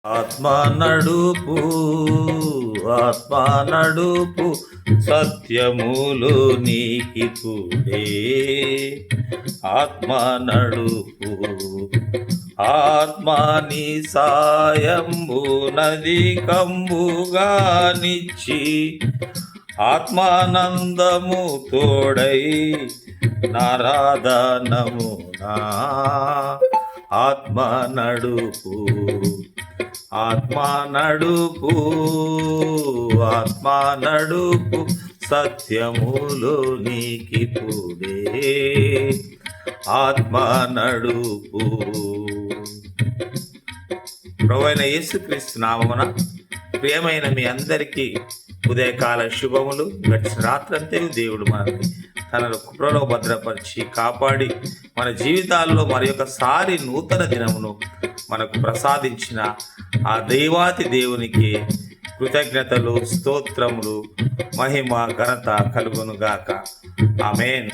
ఆత్మ నడుపు ఆత్మ నడుపు సత్యములు నీకిపుడే ఆత్మ నడుపు ఆత్మని సాయంబు నది కంబుగా నిచ్చి ఆత్మానందము తోడై నారాధనమునా ఆత్మ నడుపు ఆత్మ నడుపు ఆత్మ నడుపు సత్యములు నీకిపుడే ఆత్మ నడుపు. ప్రభువైన యేసుక్రీస్తు నామమున ప్రియమైన మీ అందరికీ ఉదయకాల శుభములు. గడిచిన రాత్రంతే దేవుడు మనల్ని తన కృపలో భద్రపరిచి కాపాడి మన జీవితాల్లో మరి ఒకసారి నూతన దినమును మనకు ప్రసాదించిన ఆ దైవాతి దేవునికి కృతజ్ఞతలు, స్తోత్రములు, మహిమ, ఘనత కలుగునుగాక. ఆమేన్.